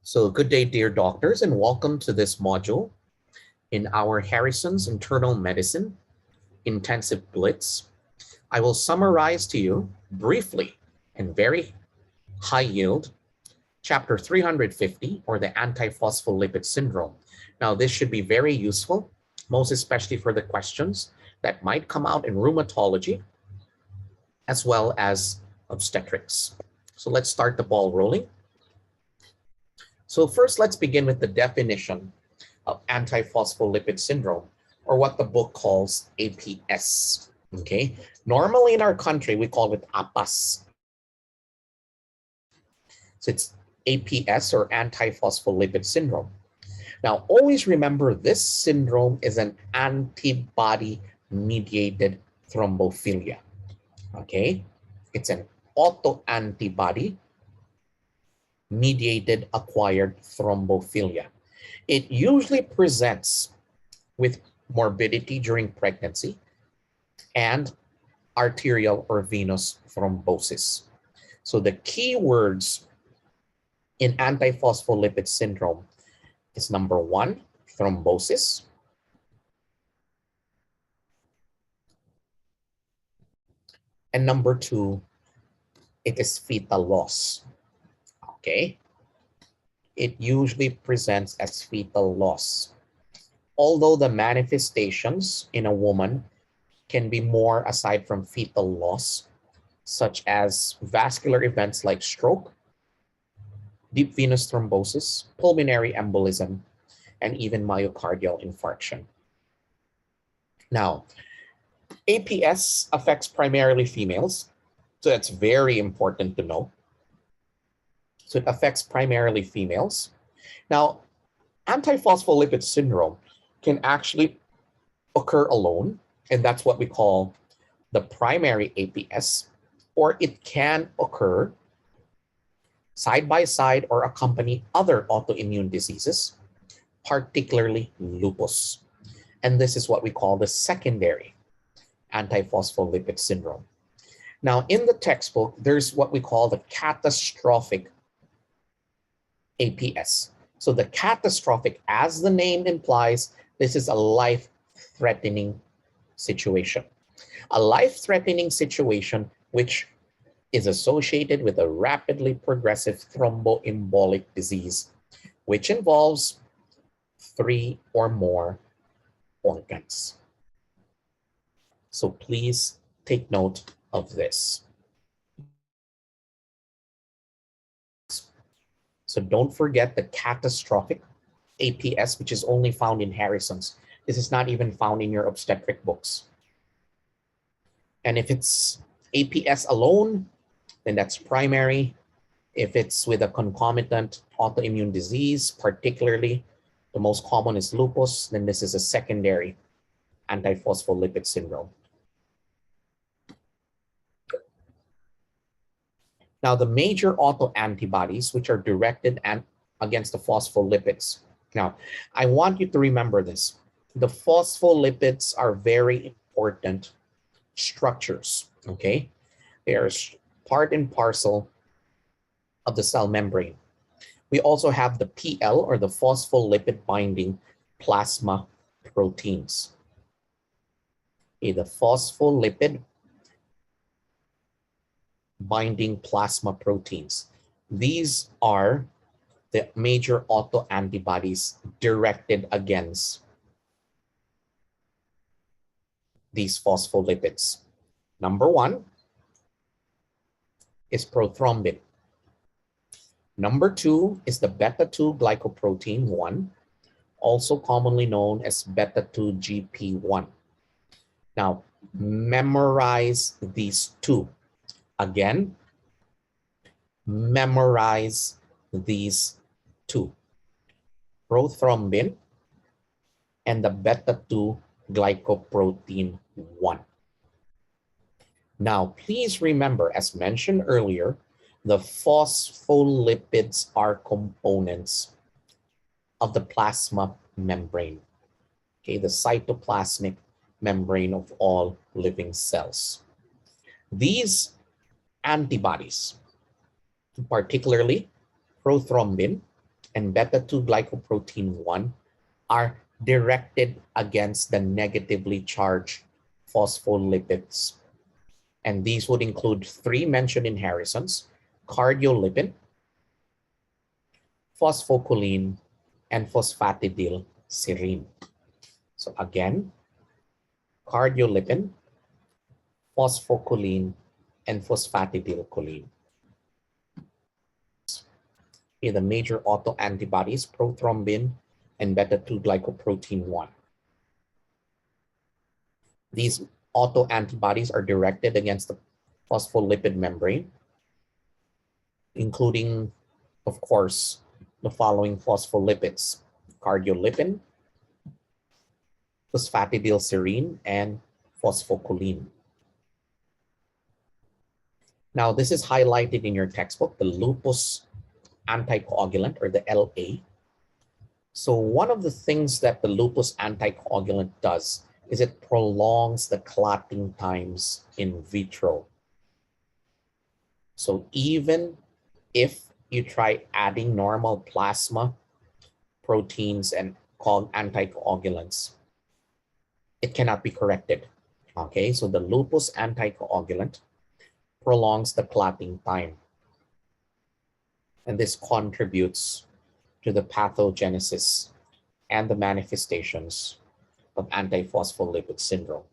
So good day, dear doctors, and welcome to this module in our Harrison's Internal Medicine Intensive Blitz. I will summarize to you briefly and very high yield chapter 350, or the antiphospholipid syndrome. Now, this should be very useful, most especially for the questions that might come out in rheumatology as well as obstetrics. So let's start the ball rolling. So first, let's begin with the definition of antiphospholipid syndrome, or what the book calls APS. Okay, normally in our country, we call it APAS. So it's APS, or antiphospholipid syndrome. Now, always remember this syndrome is an antibody-mediated thrombophilia. Okay, it's an autoantibody mediated acquired thrombophilia. It usually presents with morbidity during pregnancy and arterial or venous thrombosis. So the key words in antiphospholipid syndrome is number 1, thrombosis. And number 2, it is fetal loss. Okay, it usually presents as fetal loss, although the manifestations in a woman can be more aside from fetal loss, such as vascular events like stroke, deep venous thrombosis, pulmonary embolism, and even myocardial infarction. Now, APS affects primarily females, so that's very important to know. So it affects primarily females. Now, antiphospholipid syndrome can actually occur alone, and that's what we call the primary APS, or it can occur side by side or accompany other autoimmune diseases, particularly lupus. And this is what we call the secondary antiphospholipid syndrome. Now, in the textbook, there's what we call the catastrophic APS. So the catastrophic, as the name implies, this is a life-threatening situation. A life-threatening situation which is associated with a rapidly progressive thromboembolic disease, which involves 3 or more organs. So please take note of this. So don't forget the catastrophic APS, which is only found in Harrison's. This is not even found in your obstetric books. And if it's APS alone, then that's primary. If it's with a concomitant autoimmune disease, particularly the most common is lupus, then this is a secondary antiphospholipid syndrome. Now, the major autoantibodies, which are directed against the phospholipids. Now, I want you to remember this. The phospholipids are very important structures, okay? They are part and parcel of the cell membrane. We also have the PL, or the phospholipid binding plasma proteins. Okay, the phospholipid binding plasma proteins. These are the major autoantibodies directed against these phospholipids. Number 1 is prothrombin. Number 2 is the beta-2 glycoprotein 1, also commonly known as beta-2 GP1. Now, memorize these 2. Again, memorize these 2. Prothrombin and the beta-2 glycoprotein 1. Now, please remember, as mentioned earlier, the phospholipids are components of the plasma membrane, okay, the cytoplasmic membrane of all living cells. These antibodies, particularly prothrombin and beta-2 glycoprotein 1 are directed against the negatively charged phospholipids. And these would include three mentioned in Harrison's: cardiolipin, phosphocholine, and phosphatidylserine. So again, cardiolipin, phosphocholine, and phosphatidylcholine. The major autoantibodies, prothrombin and beta-2 glycoprotein 1. These autoantibodies are directed against the phospholipid membrane, including, of course, the following phospholipids: cardiolipin, phosphatidylserine, and phosphocholine. Now, this is highlighted in your textbook, the lupus anticoagulant, or the LA. So one of the things that the lupus anticoagulant does is it prolongs the clotting times in vitro. So even if you try adding normal plasma proteins and anticoagulants, it cannot be corrected. Okay, so the lupus anticoagulant prolongs the clotting time. And this contributes to the pathogenesis and the manifestations of antiphospholipid syndrome.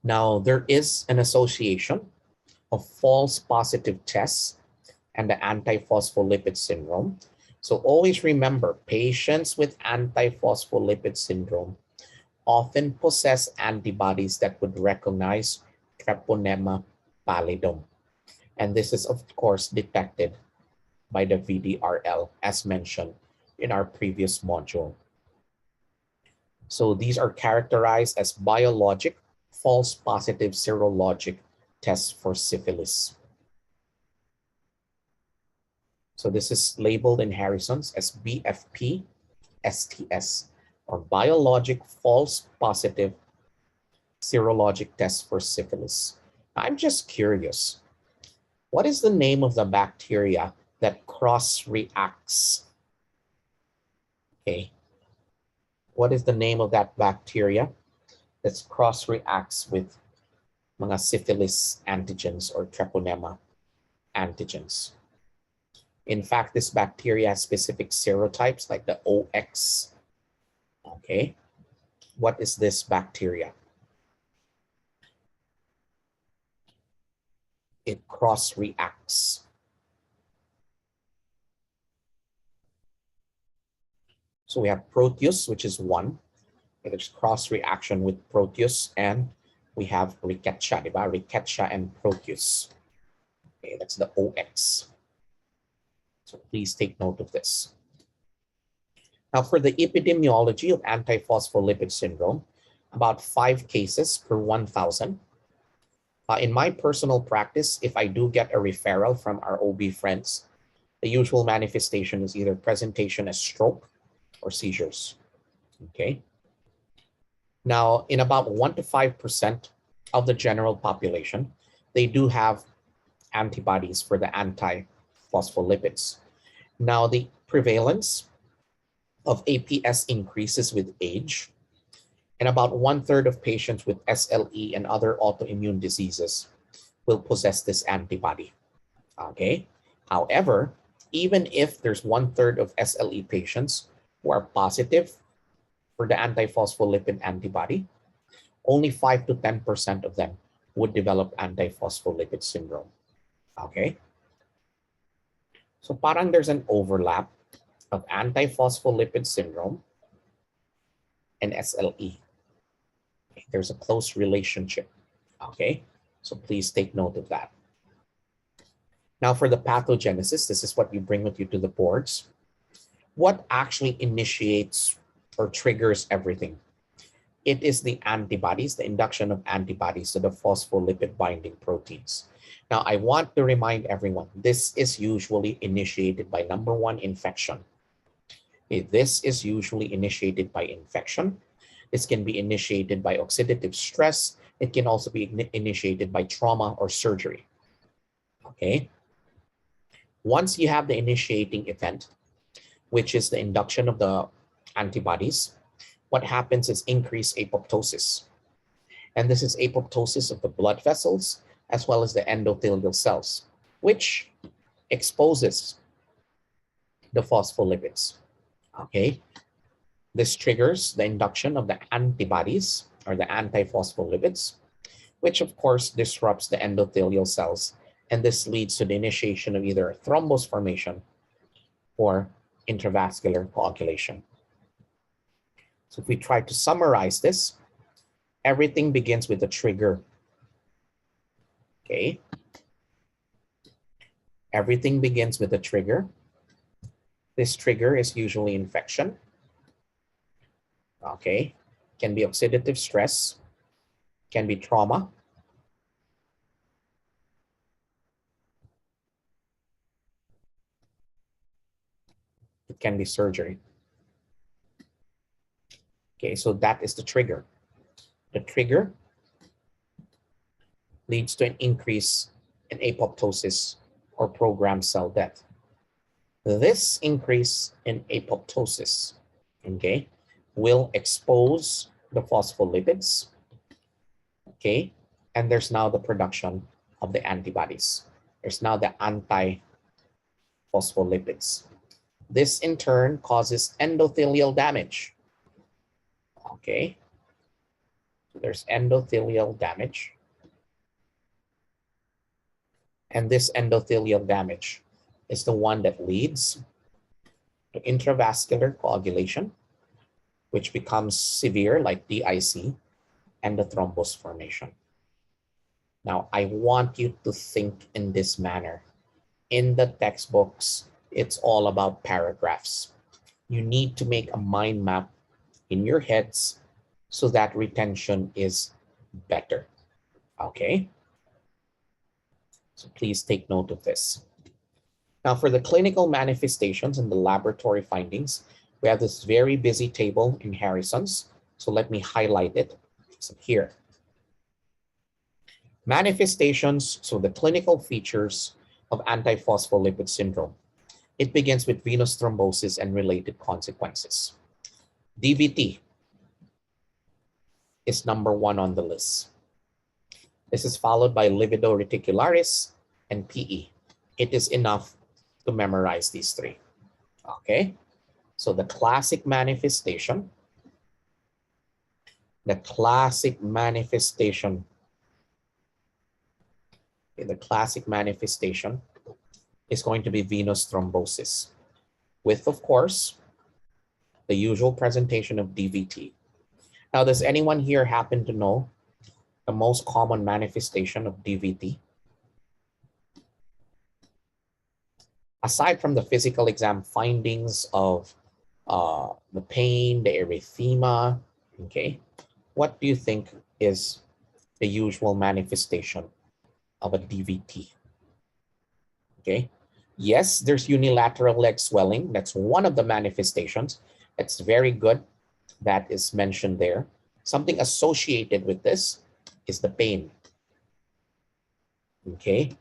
Now, there is an association of false positive tests and the antiphospholipid syndrome. So always remember, patients with antiphospholipid syndrome often possess antibodies that would recognize Treponema pallidum. And this is, of course, detected by the VDRL, as mentioned in our previous module. So these are characterized as biologic false positive serologic tests for syphilis. So this is labeled in Harrison's as BFP STS, or biologic false positive serologic test for syphilis. I'm just curious, what is the name of the bacteria that cross-reacts? Okay, what is the name of that bacteria that cross-reacts with mga syphilis antigens or Treponema antigens? In fact, this bacteria has specific serotypes like the OX. Okay, what is this bacteria? It cross-reacts. So we have Proteus, which is 1. There's cross-reaction with Proteus, and we have Rickettsia, diba? Rickettsia and Proteus. Okay, that's the OX. So please take note of this. Now, for the epidemiology of antiphospholipid syndrome, about 5 cases per 1,000. In my personal practice, if I do get a referral from our OB friends, the usual manifestation is either presentation as stroke or seizures. Okay. Now, in about 1 to 5% of the general population, they do have antibodies for the antiphospholipids. Now, the prevalence of APS increases with age, and about 1/3 of patients with SLE and other autoimmune diseases will possess this antibody. Okay. However, even if there's 1/3 of SLE patients who are positive for the antiphospholipid antibody, only 5 to 10% of them would develop antiphospholipid syndrome. Okay. So parang there's an overlap of antiphospholipid syndrome and SLE. There's a close relationship. Okay. So please take note of that. Now for the pathogenesis, this is what you bring with you to the boards. What actually initiates or triggers everything? It is the antibodies, the induction of antibodies to the phospholipid binding proteins. Now, I want to remind everyone, this is usually initiated by number 1, infection. This is usually initiated by infection. This can be initiated by oxidative stress. It can also be initiated by trauma or surgery. Okay. Once you have the initiating event, which is the induction of the antibodies, what happens is increased apoptosis. And this is apoptosis of the blood vessels as well as the endothelial cells, which exposes the phospholipids. Okay, this triggers the induction of the antibodies or the antiphospholipids, which of course disrupts the endothelial cells. And this leads to the initiation of either thrombus formation or intravascular coagulation. So if we try to summarize this, everything begins with a trigger. Okay. Everything begins with a trigger. This trigger is usually infection. Okay. Can be oxidative stress, can be trauma. It can be surgery. Okay, so that is the trigger. The trigger leads to an increase in apoptosis or programmed cell death. This increase in apoptosis, okay, will expose the phospholipids, okay, and there's now the production of the antibodies. There's now the antiphospholipids. This in turn causes endothelial damage. Okay, so there's endothelial damage. And this endothelial damage is the one that leads to intravascular coagulation, which becomes severe like DIC, and the thrombus formation. Now, I want you to think in this manner. In the textbooks, it's all about paragraphs. You need to make a mind map in your heads so that retention is better. Okay? So please take note of this. Now, for the clinical manifestations and the laboratory findings, we have this very busy table in Harrison's. So let me highlight it here. Manifestations, so the clinical features of antiphospholipid syndrome. It begins with venous thrombosis and related consequences. DVT is number 1 on the list. This is followed by livedo reticularis and PE. It is enough to memorize these 3. Okay, so the classic manifestation, the classic manifestation is going to be venous thrombosis with, of course, the usual presentation of DVT. Now, does anyone here happen to know the most common manifestation of DVT? Aside from the physical exam findings of the pain, the erythema, okay, what do you think is the usual manifestation of a DVT? Okay, yes, there's unilateral leg swelling. That's one of the manifestations. It's very good that is mentioned there. Something associated with this is the pain. Okay,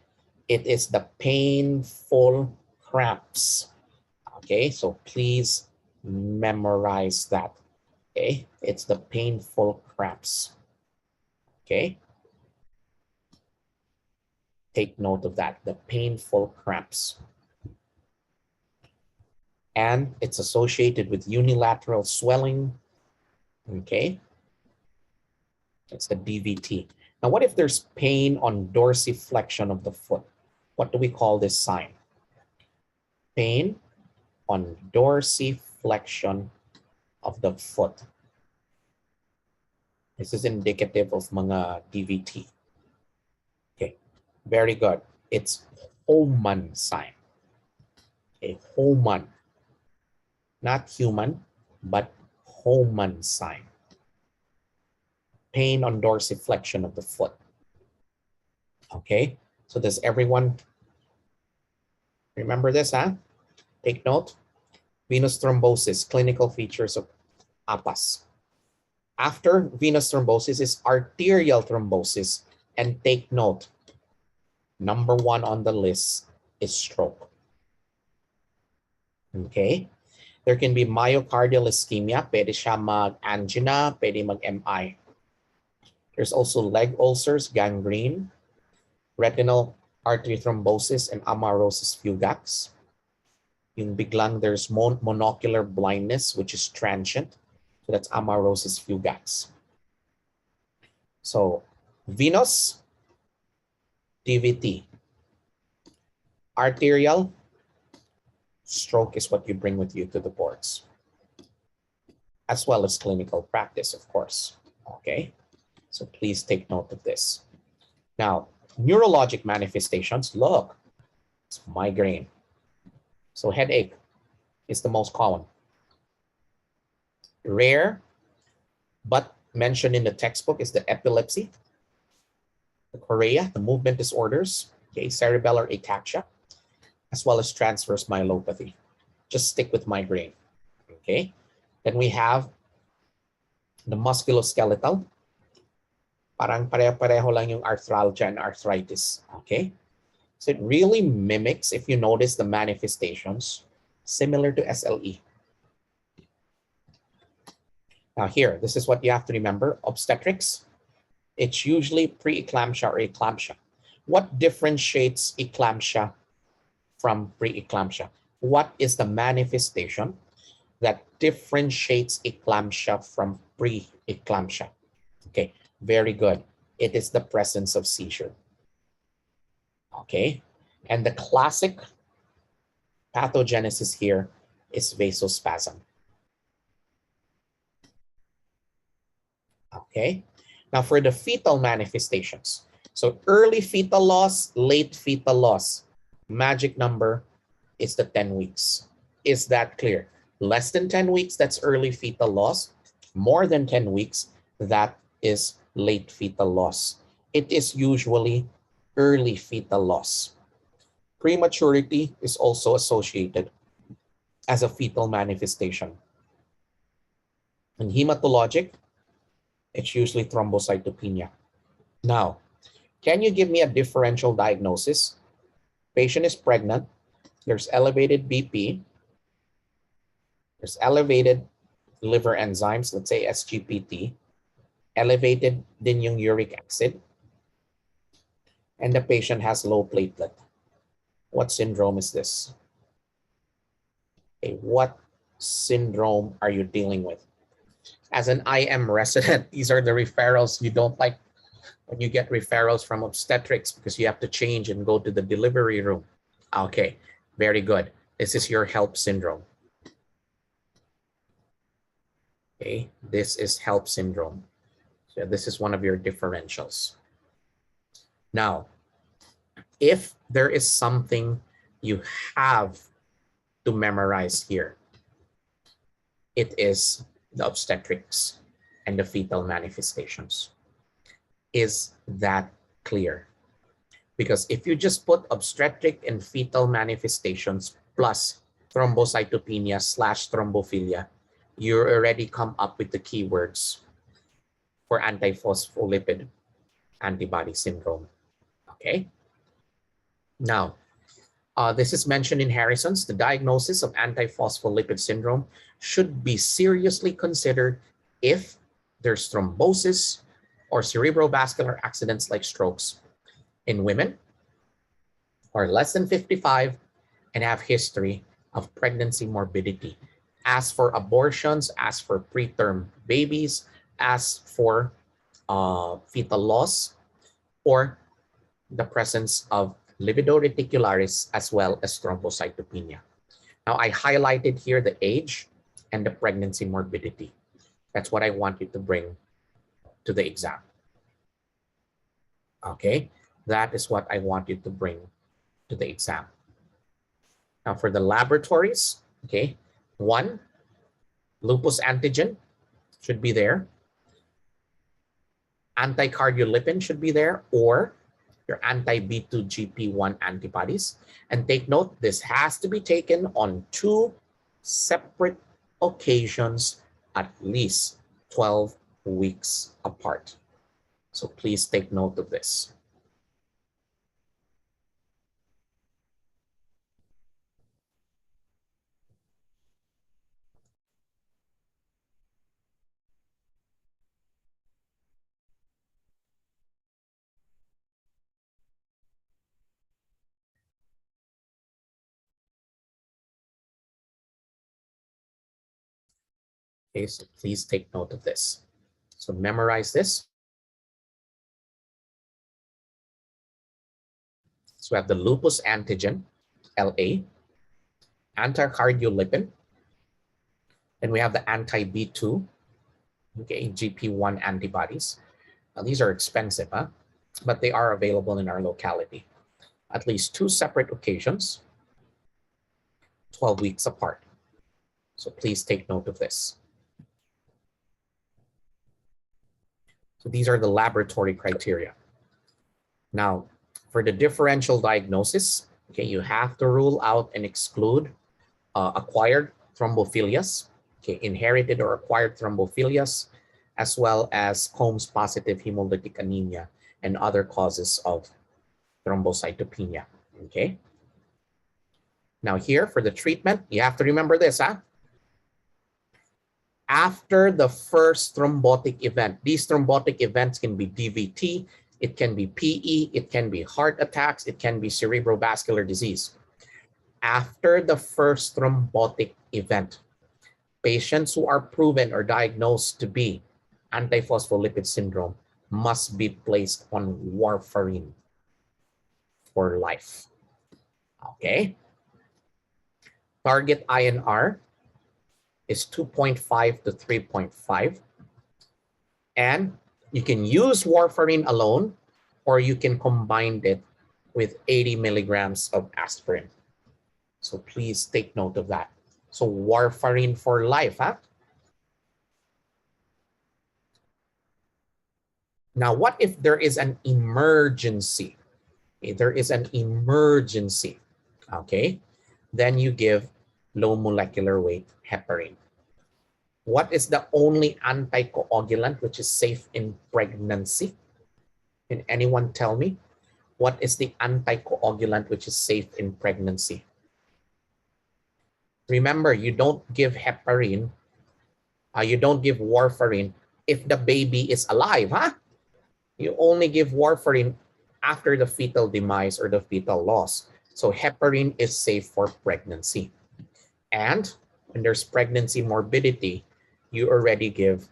it is the painful cramps. Okay, so please memorize that. Okay, it's the painful cramps. Okay, take note of that, the painful cramps. And it's associated with unilateral swelling. Okay, it's the DVT. Now, what if there's pain on dorsiflexion of the foot? What do we call this sign? Pain on dorsiflexion of the foot. This is indicative of mga DVT. Okay, very good. It's Hohmann sign. Okay, Hohmann. Not human, but Hohmann sign. Pain on dorsiflexion of the foot. Okay, so does everyone remember this, huh? Take note. Venous thrombosis, clinical features of APAS. After venous thrombosis is arterial thrombosis. And take note, number 1 on the list is stroke. Okay? There can be myocardial ischemia. Pwede siya mag-angina, pwede mag-MI. There's also leg ulcers, gangrene, retinal artery thrombosis, and amaurosis fugax. Yung biglang there's monocular blindness, which is transient. So that's amaurosis fugax. So venous, DVT. Arterial, stroke is what you bring with you to the boards, as well as clinical practice, of course. Okay, so please take note of this. Now, neurologic manifestations, look, it's migraine. So headache is the most common. Rare, but mentioned in the textbook is the epilepsy, the chorea, the movement disorders, okay, cerebellar ataxia, as well as transverse myelopathy. Just stick with migraine, okay? Then we have the musculoskeletal. Parang pareho-pareho lang yung arthralgia and arthritis, okay? So it really mimics, if you notice the manifestations, similar to SLE. Now here, this is what you have to remember, obstetrics. It's usually pre-eclampsia or eclampsia. What differentiates eclampsia from pre-eclampsia? What is the manifestation that differentiates eclampsia from pre-eclampsia? Okay, very good. It is the presence of seizure. Okay, and the classic pathogenesis here is vasospasm. Okay, now for the fetal manifestations. So early fetal loss, late fetal loss, magic number is the 10 weeks. Is that clear? Less than 10 weeks, that's early fetal loss. More than 10 weeks, that is late fetal loss. It is usually early fetal loss. Prematurity is also associated as a fetal manifestation. In hematologic, it's usually thrombocytopenia. Now, can you give me a differential diagnosis? Patient is pregnant, there's elevated BP, there's elevated liver enzymes, let's say SGPT, elevated din yung uric acid, and the patient has low platelet. What syndrome is this? Okay, what syndrome are you dealing with? As an IM resident, these are the referrals you don't like when you get referrals from obstetrics because you have to change and go to the delivery room. Okay, very good. This is your HELP syndrome. Okay, this is HELP syndrome. So this is one of your differentials. Now, if there is something you have to memorize here, it is the obstetrics and the fetal manifestations. Is that clear? Because if you just put obstetric and fetal manifestations plus thrombocytopenia / thrombophilia, you already come up with the keywords for antiphospholipid antibody syndrome. Okay. Now, this is mentioned in Harrison's. The diagnosis of antiphospholipid syndrome should be seriously considered if there's thrombosis or cerebrovascular accidents like strokes in women or less than 55 and have history of pregnancy morbidity. As for abortions, as for preterm babies, as for fetal loss, or the presence of livedo reticularis as well as thrombocytopenia. Now, I highlighted here the age and the pregnancy morbidity. That's what I want you to bring to the exam. Okay, that is what I want you to bring to the exam. Now, for the laboratories, okay, 1, lupus antigen should be there. Anticardiolipin should be there, or your anti-B2GP1 antibodies. And take note, this has to be taken on 2 separate occasions at least 12 weeks apart. So please take note of this. Okay, so please take note of this. So memorize this. So we have the lupus antigen, LA, anticardiolipin, then we have the anti-B2, okay, GP1 antibodies. Now, these are expensive, huh? But they are available in our locality. At least 2 separate occasions, 12 weeks apart. So please take note of this. So these are the laboratory criteria. Now, for the differential diagnosis, okay, you have to rule out and exclude acquired thrombophilias, okay, inherited or acquired thrombophilias, as well as Combs positive hemolytic anemia and other causes of thrombocytopenia, okay? Now here for the treatment, you have to remember this, huh? After the first thrombotic event, these thrombotic events can be DVT, it can be PE, it can be heart attacks, it can be cerebrovascular disease. After the first thrombotic event, patients who are proven or diagnosed to be antiphospholipid syndrome must be placed on warfarin for life. Okay. Target INR is 2.5 to 3.5. And you can use warfarin alone, or you can combine it with 80 milligrams of aspirin. So please take note of that. So warfarin for life, huh? Now, what if there is an emergency? If there is an emergency, okay, then you give low molecular weight heparin. What is the only anticoagulant which is safe in pregnancy? Can anyone tell me? What is the anticoagulant which is safe in pregnancy? Remember, you don't give heparin, you don't give warfarin if the baby is alive, huh? You only give warfarin after the fetal demise or the fetal loss. So heparin is safe for pregnancy. And when there's pregnancy morbidity, you already give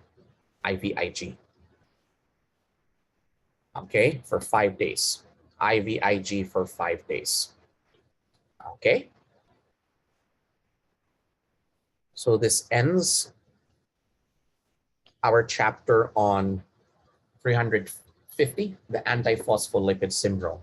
IVIG. Okay, for 5 days. IVIG for 5 days. Okay. So this ends our chapter on 350, the antiphospholipid syndrome.